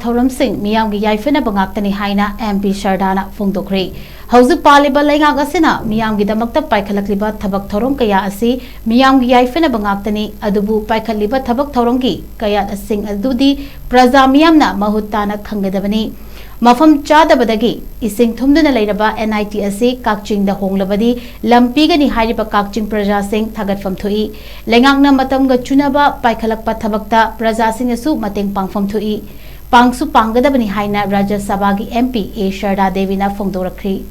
Thouramsing Miyamgi Yaiphanaba Ngaktani Haina MP Shardana PHONGDOKKHRE Hauzu Paliba Leingakna Miyamgi Paikhatliba Thabak Thouramsing Miyamgi Yaiphanaba Ngaktani Adubu Paikhatliba Thabak Thouramsing Kaya Sing Adudi Praja Miyamna Mahutana Khangadabani Mafam Chadabadagi Ising Thumdana Lairaba NIT Kakching the Honglabadi Lampigani Hariba Kakching Praja Sing Thagat from Tui Leingakna Matamga Chunaba Paikhatliba Thabakta Praja Sing Asu Mateng Pang from Tui Pangsu Pangadabani Haina Rajya Sabagi MP A Sharda Devina PHONGDOKKHRE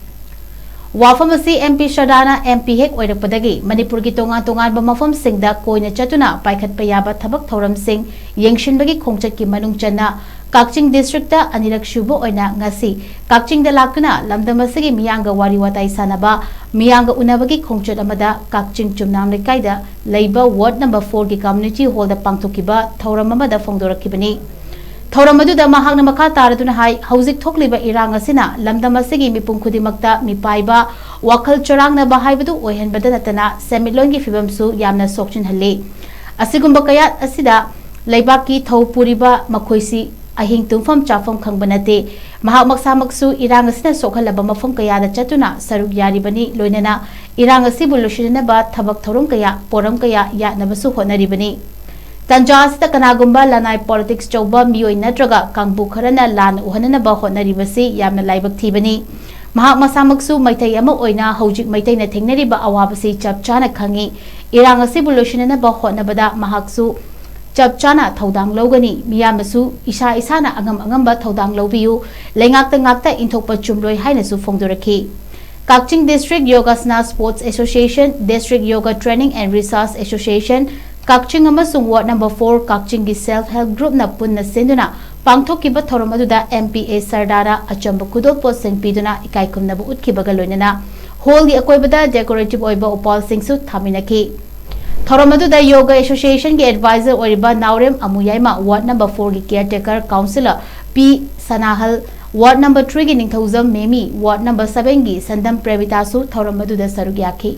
Wafamasi MP Shardana MP Hek Oirapadagi Manipur ki tongan bamafam singda koina chatuna Paikhatliba Thabak Thouramsing Yengshinbagi Khongchat ki manung channa Kakching district ta anirak shubo oina ngasi Kakching da lakuna lamdamasagi miyanga wari watai sanaba miyanga unabagi khongchat amada Kakching chumnam lekaida leiba ward number 4 ki community hall da pangthokiba thauram amada phongdorakibani Thauram aduda mahakna makha taraduna hai hauzik thokliba irang asina lamdamasagi mipum khudimakta mipaiba wakhal charangna bahaibadu oihanbada natana semilongi fibamsu yamna sokchin halle asigumba kayat asida leibaki thau puriba makhoisi ahing tungfam chafam khangbanate mahak maksamaksu irang asina sokhalaba mafam kayada chatuna saruk yaribani loinana irang asibu losinaba thabak thorum kaya poram kaya yatnabasu honaribani Tanjasita kanagumba lanai politics chauba miyoi natraga kangbu kharana lan uhanana ba honaribasi yamna laibak thibani mahak masamaksu maitai ama oina hojik maitai na thengnariba awabasi chapchana khangi irang asibu losinana ba honabada mahaksu chapchana thodang logani miyamasu isa isana angamba thodang lobiyu leingakta inthokpa chumloi hainasu phongdorakhi Kakching District Yogasana Sports Association District Yoga Training and Resource Association Kakching amasung ward number 4 Kakching gi self help group na punna senduna pangthokiba thoram aduda MPA Sardara achamba kudol post sing piduna ikaikum nabu utkibaga loinana hall gi akoibada decorative oiba opal singsu thaminaki thoram aduda yoga association gi advisor oriba Naurem Amuyaima ward number 4 gi caretaker councillor P Sanahal ward number 3 gi Ningthauzam Memi ward number 7 gi Sandam Previtasu thoram aduda sarugyaki